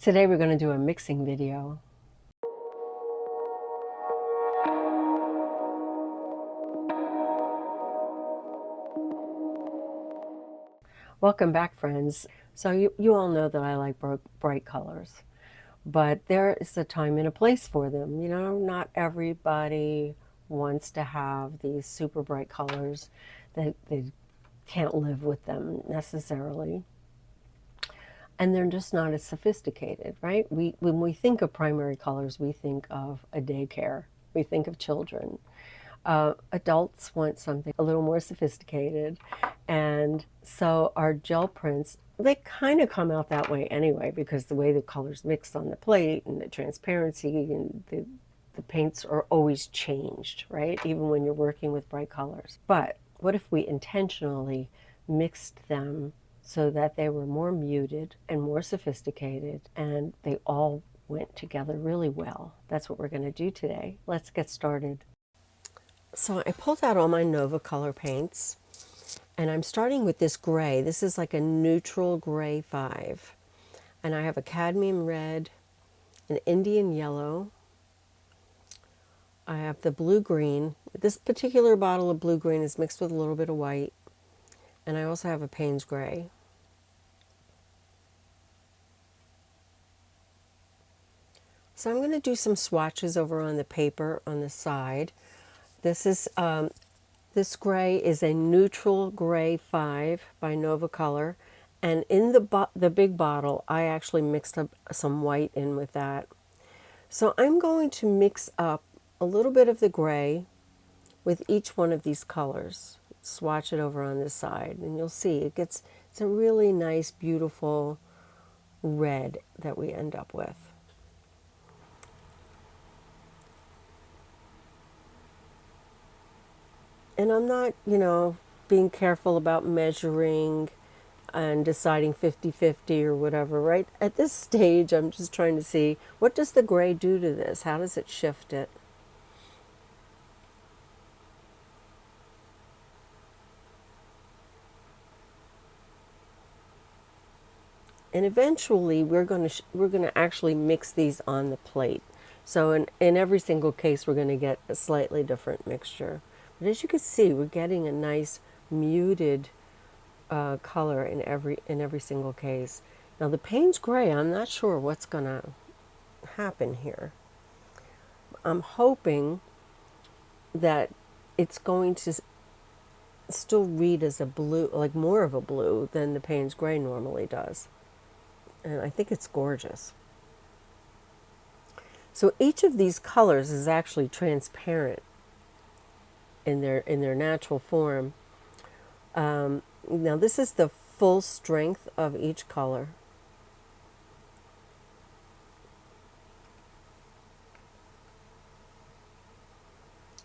Today we're going to do a mixing video. Welcome back, friends. So you all know that I like bright colors, but there is a time and a place for them. You know, not everybody wants to have these super bright colors that they can't live with them necessarily. And they're just not as sophisticated, right? When we think of primary colors, we think of a daycare. We think of children. Adults want something a little more sophisticated. And so our gel prints, they kind of come out that way anyway, because the way the colors mix on the plate and the transparency and the paints are always changed, right? Even when you're working with bright colors. But what if we intentionally mixed them so that they were more muted and more sophisticated, and they all went together really well? That's what we're going to do today. Let's get started. So I pulled out all my Nova color paints, and I'm starting with this gray. This is like a neutral gray 5. And I have a cadmium red, an Indian yellow. I have the blue-green. This particular bottle of blue-green is mixed with a little bit of white. And I also have a Payne's gray. So I'm going to do some swatches over on the paper on the side. This gray is a neutral gray 5 by Nova Color, and in the big bottle I actually mixed up some white in with that. So I'm going to mix up a little bit of the gray with each one of these colors. Swatch it over on this side, and you'll see it's a really nice, beautiful red that we end up with. And I'm not, being careful about measuring and deciding 50-50 or whatever, right? At this stage, I'm just trying to see, what does the gray do to this? How does it shift it? And eventually, we're going to actually mix these on the plate. So in every single case, we're going to get a slightly different mixture. But as you can see, we're getting a nice muted color in every single case. Now the Payne's gray, I'm not sure what's going to happen here. I'm hoping that it's going to still read as a blue, like more of a blue than the Payne's gray normally does. And I think it's gorgeous. So each of these colors is actually transparent in their natural form. Now this is the full strength of each color.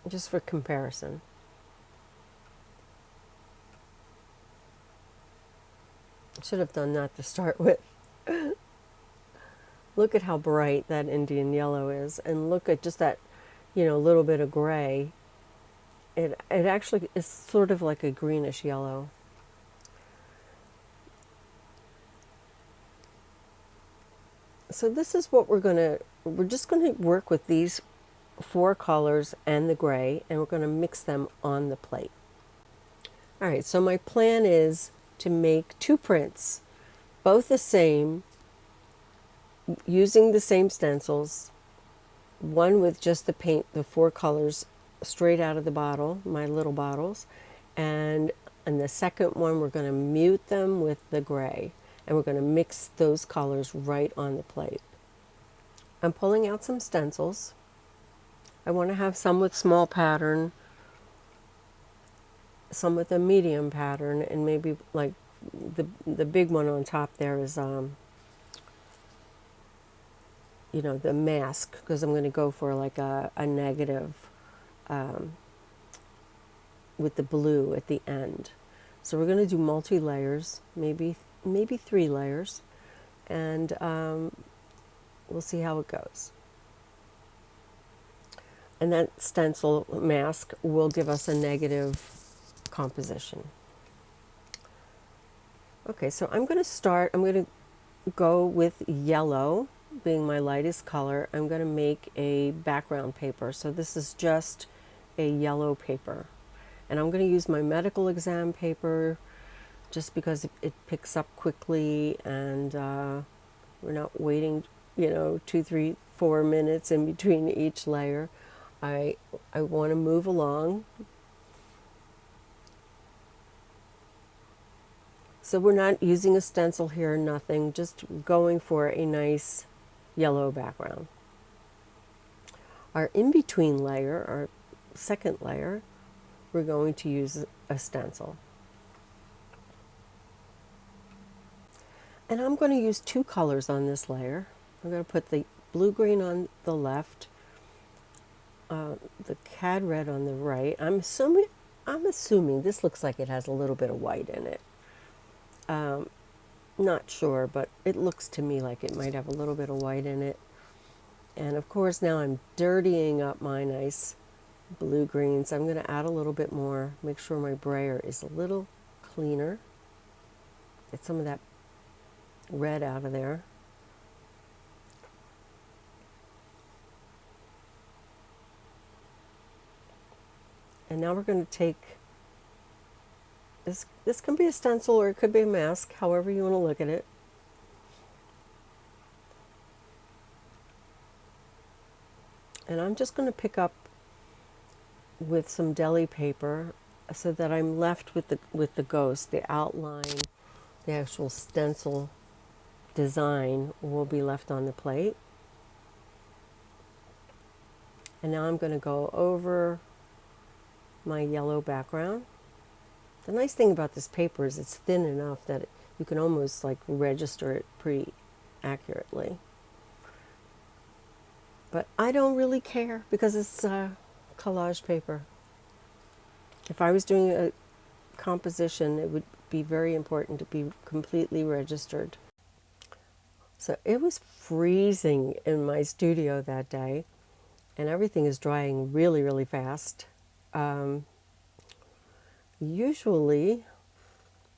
Just for comparison. I should have done that to start with. Look at how bright that Indian yellow is, and look at just that, little bit of gray. It actually is sort of like a greenish yellow. So this is what we're just going to work with these 4 colors and the gray, and we're going to mix them on the plate. All right, so my plan is to make 2 prints, both the same, using the same stencils, one with just the paint, the 4 colors straight out of the bottle, my little bottles, and the second one we're going to mute them with the gray, and we're going to mix those colors right on the plate. I'm pulling out some stencils. I want to have some with small pattern, some with a medium pattern, and maybe like the big one on top there is the mask, because I'm going to go for like a negative with the blue at the end. So we're going to do multi-layers, maybe 3 layers, and we'll see how it goes. And that stencil mask will give us a negative composition. Okay, so I'm going to go with yellow being my lightest color. I'm going to make a background paper. So this is just a yellow paper. And I'm going to use my medical exam paper just because it picks up quickly, and we're not waiting, 2, 3, 4 minutes in between each layer. I want to move along. So we're not using a stencil here, nothing, just going for a nice yellow background. Our in-between layer, our second layer, we're going to use a stencil. And I'm going to use two colors on this layer. I'm going to put the blue-green on the left, the cad red on the right. I'm assuming this looks like it has a little bit of white in it. Not sure, but it looks to me like it might have a little bit of white in it. And of course now I'm dirtying up my nice blue-green, so I'm going to add a little bit more, make sure my brayer is a little cleaner. Get some of that red out of there. And now we're going to take this. This can be a stencil or it could be a mask, however you want to look at it. And I'm just going to pick up with some deli paper so that I'm left with the ghost, the outline, the actual stencil design will be left on the plate. And now I'm going to go over my yellow background. The nice thing about this paper is it's thin enough that you can almost like register it pretty accurately. But I don't really care because it's collage paper. If I was doing a composition, it would be very important to be completely registered. So it was freezing in my studio that day, and everything is drying really, really fast. Usually,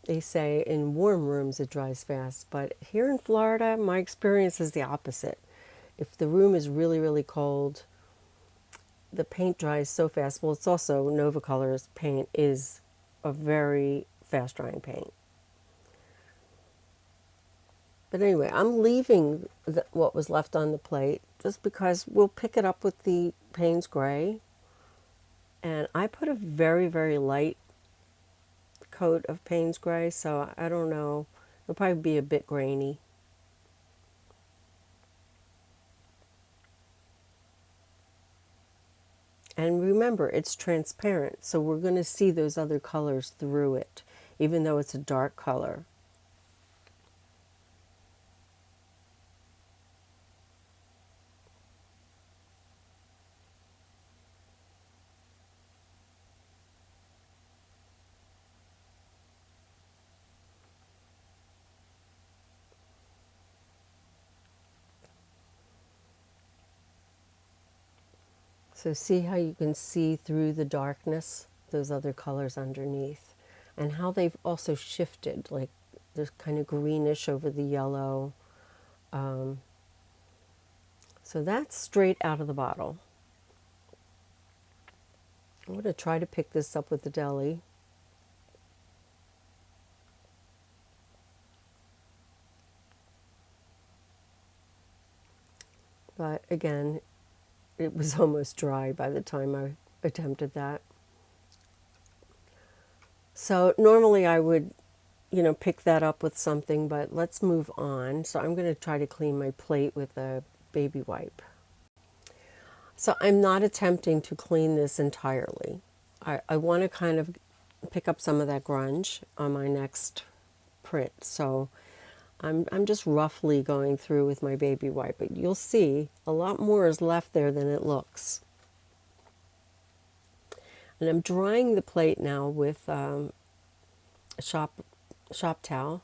they say in warm rooms it dries fast, but here in Florida, my experience is the opposite. If the room is really, really cold, the paint dries so fast. Well, it's also Nova Colors paint is a very fast drying paint. But anyway, I'm leaving what was left on the plate just because we'll pick it up with the Payne's Gray. And I put a very, very light coat of Payne's Gray, so I don't know. It'll probably be a bit grainy. And remember, it's transparent, so we're going to see those other colors through it, even though it's a dark color. So see how you can see through the darkness, those other colors underneath, and how they've also shifted, like there's kind of greenish over the yellow. So that's straight out of the bottle. I'm going to try to pick this up with the deli. But again, it was almost dry by the time I attempted that. So normally I would, pick that up with something, but let's move on. So I'm going to try to clean my plate with a baby wipe. So I'm not attempting to clean this entirely. I want to kind of pick up some of that grunge on my next print. So I'm just roughly going through with my baby wipe, but you'll see a lot more is left there than it looks. And I'm drying the plate now with a shop towel.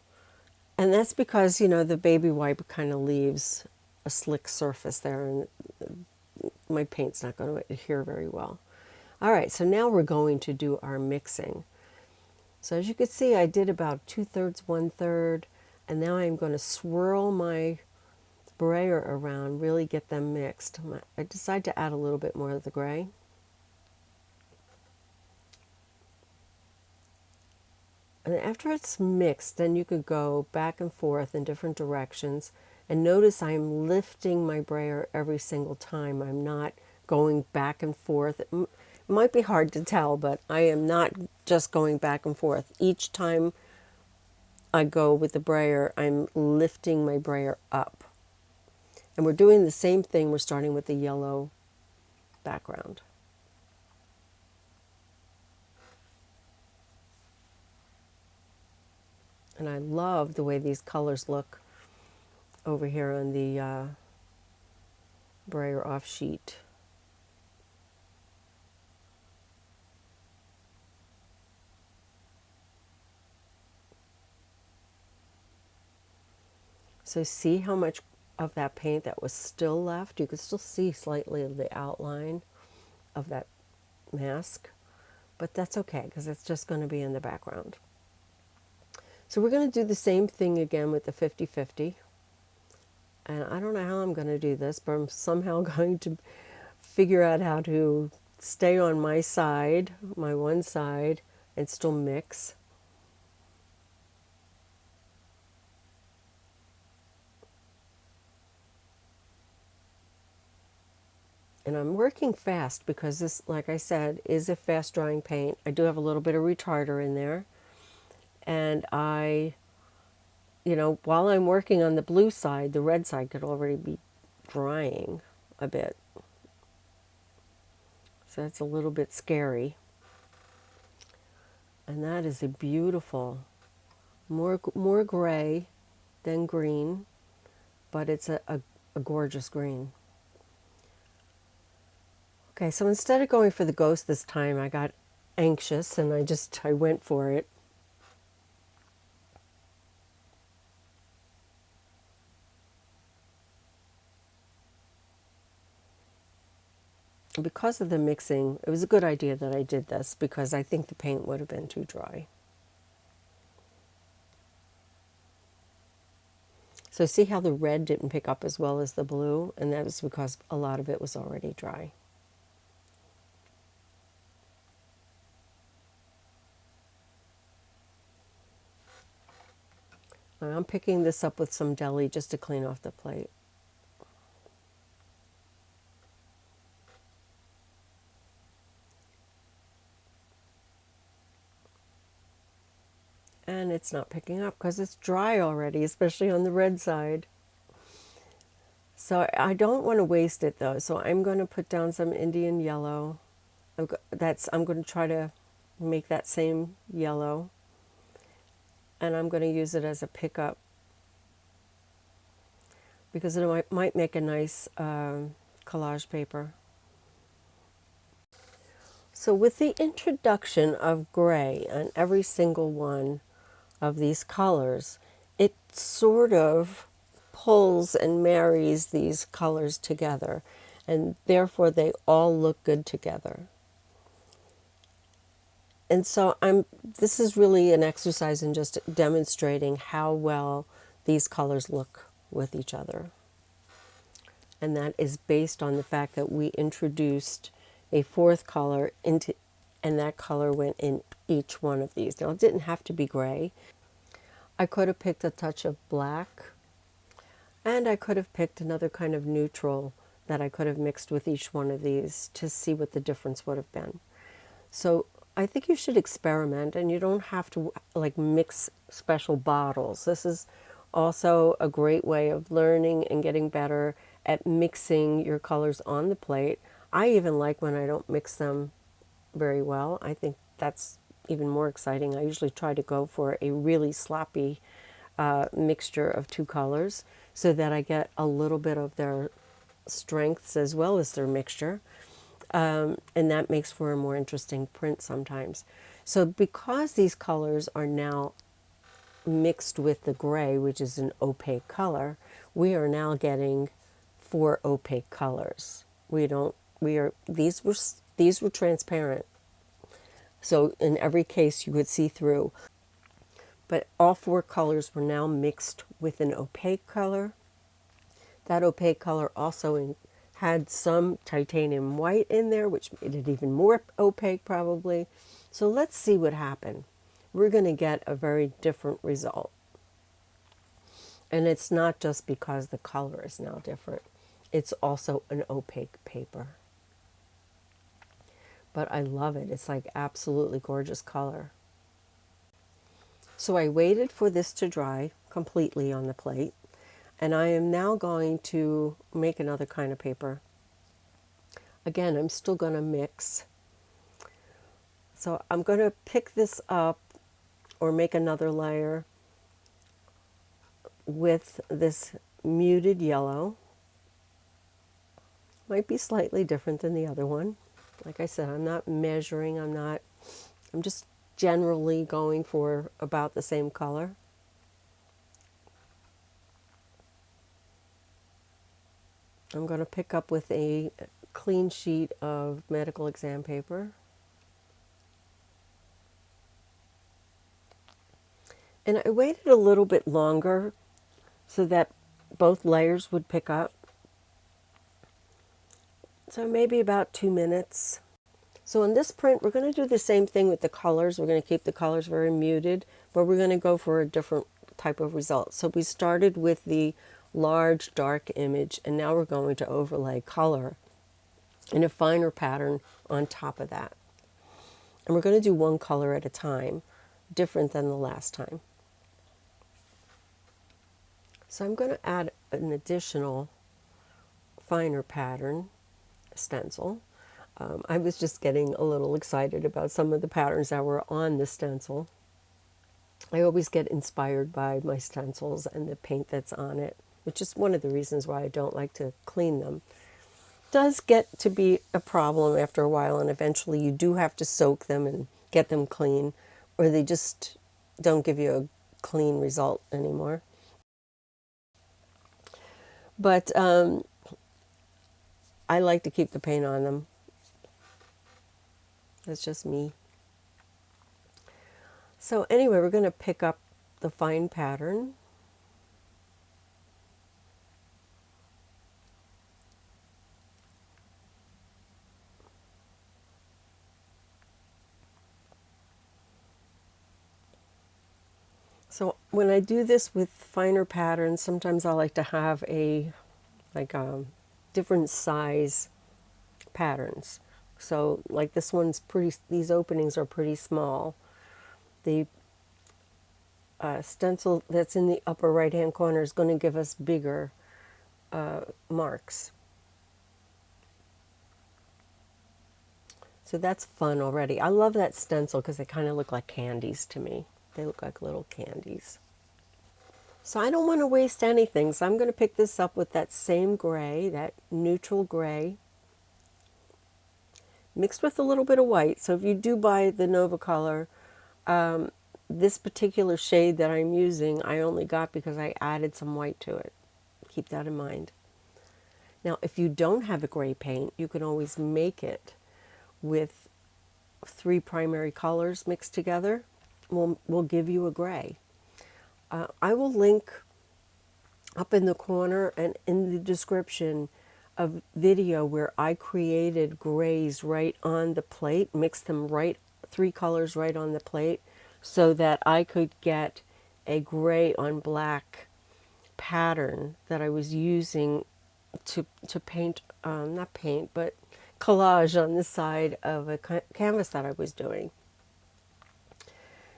And that's because, the baby wipe kind of leaves a slick surface there, and my paint's not going to adhere very well. All right, so now we're going to do our mixing. So as you can see, I did about 2/3, 1/3, And now I'm going to swirl my brayer around, really get them mixed. I decide to add a little bit more of the gray. And after it's mixed, then you could go back and forth in different directions. And notice I'm lifting my brayer every single time. I'm not going back and forth. It might be hard to tell, but I am not just going back and forth. Each time I go with the brayer, I'm lifting my brayer up. And we're doing the same thing. We're starting with the yellow background. And I love the way these colors look over here on the brayer off sheet. So see how much of that paint that was still left? You could still see slightly of the outline of that mask, but that's okay because it's just going to be in the background. So we're going to do the same thing again with the 50-50. And I don't know how I'm going to do this, but I'm somehow going to figure out how to stay on my side, my one side, and still mix. And I'm working fast because this, like I said, is a fast drying paint. I do have a little bit of retarder in there. And while I'm working on the blue side, the red side could already be drying a bit. So that's a little bit scary. And that is a beautiful, more gray than green, but it's a gorgeous green. Okay, so instead of going for the ghost this time, I got anxious and I went for it. Because of the mixing, it was a good idea that I did this because I think the paint would have been too dry. So see how the red didn't pick up as well as the blue? And that was because a lot of it was already dry. And I'm picking this up with some deli just to clean off the plate. And it's not picking up because it's dry already, especially on the red side. So I don't want to waste it though. So I'm going to put down some Indian yellow. I'm going to try to make that same yellow. And I'm going to use it as a pickup because it might make a nice collage paper. So with the introduction of gray on every single one of these colors, it sort of pulls and marries these colors together, and therefore they all look good together. And so this is really an exercise in just demonstrating how well these colors look with each other. And that is based on the fact that we introduced a fourth color into, and that color went in each one of these. Now it didn't have to be gray. I could have picked a touch of black, and I could have picked another kind of neutral that I could have mixed with each one of these to see what the difference would have been. So I think you should experiment, and you don't have to like mix special bottles. This is also a great way of learning and getting better at mixing your colors on the plate. I even like when I don't mix them very well. I think that's even more exciting. I usually try to go for a really sloppy mixture of two colors so that I get a little bit of their strengths as well as their mixture. And that makes for a more interesting print sometimes. So because these colors are now mixed with the gray, which is an opaque color, we are now getting 4 opaque colors. These were transparent. So in every case you could see through. But all four colors were now mixed with an opaque color. That opaque color also had some titanium white in there, which made it even more opaque probably. So let's see what happened. We're going to get a very different result. And it's not just because the color is now different. It's also an opaque paper. But I love it. It's like absolutely gorgeous color. So I waited for this to dry completely on the plate. And I am now going to make another kind of paper. Again, I'm still going to mix. So I'm going to pick this up or make another layer with this muted yellow. Might be slightly different than the other one. Like I said, I'm not measuring, I'm just generally going for about the same color. I'm going to pick up with a clean sheet of medical exam paper. And I waited a little bit longer so that both layers would pick up. So maybe about 2 minutes. So in this print, we're going to do the same thing with the colors. We're going to keep the colors very muted, but we're going to go for a different type of result. So we started with the large dark image, and now we're going to overlay color in a finer pattern on top of that. And we're going to do one color at a time, different than the last time. So I'm going to add an additional finer pattern stencil. I was just getting a little excited about some of the patterns that were on the stencil. I always get inspired by my stencils and the paint that's on it, which is one of the reasons why I don't like to clean them. It does get to be a problem after a while, and eventually you do have to soak them and get them clean, or they just don't give you a clean result anymore. But I like to keep the paint on them. That's just me. So anyway, we're going to pick up the fine pattern. So when I do this with finer patterns, sometimes I like to have different size patterns. So like this one's these openings are pretty small. The stencil that's in the upper right hand corner is going to give us bigger marks. So that's fun already. I love that stencil because they kind of look like candies to me. They look like little candies. So I don't want to waste anything, so I'm going to pick this up with that same gray, that neutral gray, mixed with a little bit of white. So if you do buy the Nova color, this particular shade that I'm using, I only got because I added some white to it. Keep that in mind. Now, if you don't have a gray paint, you can always make it with 3 primary colors mixed together. Will give you a gray. I will link up in the corner and in the description a video where I created grays right on the plate, mixed them right, 3 colors right on the plate, so that I could get a gray on black pattern that I was using to paint, not paint, but collage on the side of a canvas that I was doing.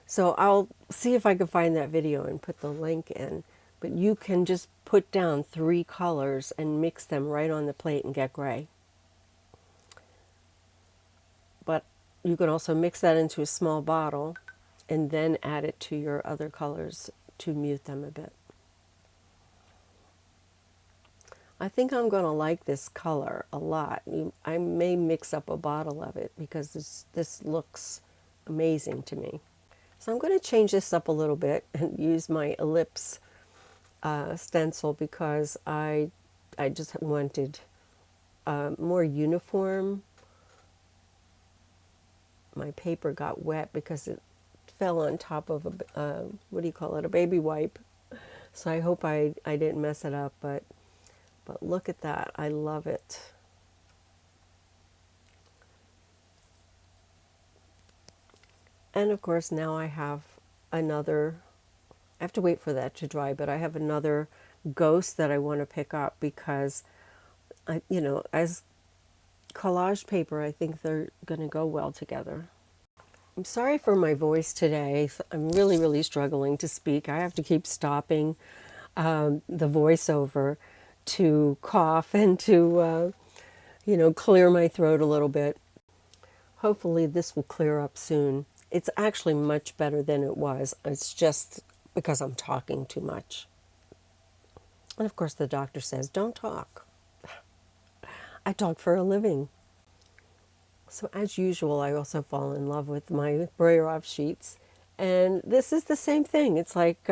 So I'll see if I can find that video and put the link in. But you can just put down 3 colors and mix them right on the plate and get gray. But you can also mix that into a small bottle and then add it to your other colors to mute them a bit. I think I'm going to like this color a lot. I may mix up a bottle of it because this looks amazing to me. So I'm going to change this up a little bit and use my ellipse stencil because I just wanted more uniform. My paper got wet because it fell on top of a, what do you call it, a baby wipe. So I hope I didn't mess it up, but look at that. I love it. And of course now I have another, I have to wait for that to dry, but I have another ghost that I want to pick up because, as collage paper, I think they're going to go well together. I'm sorry for my voice today. I'm really, really struggling to speak. I have to keep stopping the voiceover to cough and to, clear my throat a little bit. Hopefully this will clear up soon. It's actually much better than it was. It's just because I'm talking too much. And of course the doctor says, don't talk. I talk for a living. So as usual, I also fall in love with my brayer off sheets. And this is the same thing. It's like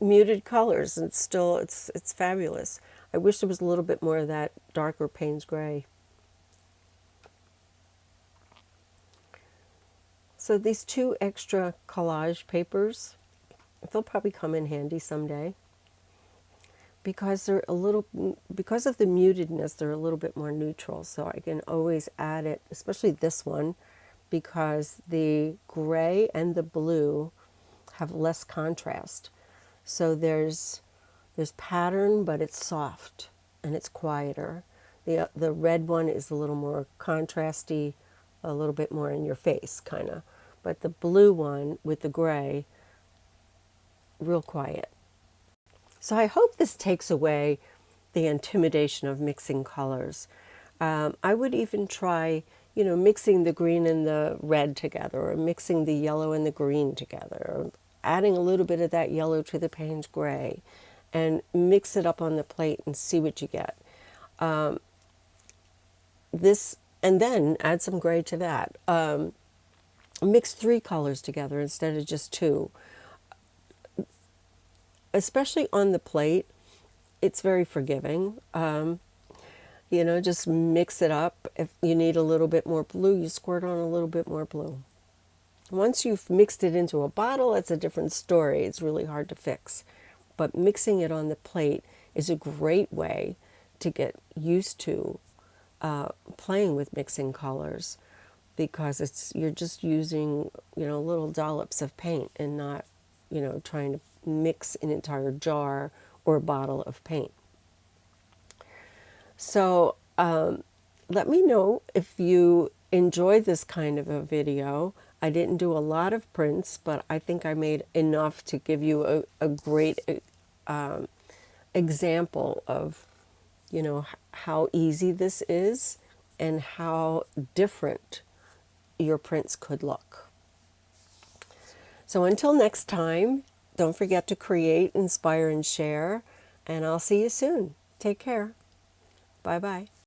muted colors, and still it's fabulous. I wish there was a little bit more of that darker Payne's gray. So these 2 extra collage papers, they'll probably come in handy someday because they're because of the mutedness, they're a little bit more neutral. So I can always add it, especially this one, because the gray and the blue have less contrast. So there's pattern, but it's soft and it's quieter. The red one is a little more contrasty, a little bit more in your face, kind of. But the blue one with the gray, real quiet. So I hope this takes away the intimidation of mixing colors. I would even try, mixing the green and the red together, or mixing the yellow and the green together, or adding a little bit of that yellow to the Payne's gray, and mix it up on the plate and see what you get. And then add some gray to that. Mix 3 colors together instead of just 2. Especially on the plate, it's very forgiving. Just mix it up. If you need a little bit more blue, you squirt on a little bit more blue. Once you've mixed it into a bottle, it's a different story. It's really hard to fix. But mixing it on the plate is a great way to get used to playing with mixing colors, because you're just using, little dollops of paint and not, trying to mix an entire jar or a bottle of paint. So let me know if you enjoy this kind of a video. I didn't do a lot of prints, but I think I made enough to give you a great example of, how easy this is and how different your prints could look. So until next time, don't forget to create, inspire, and share, and I'll see you soon. Take care. Bye-bye.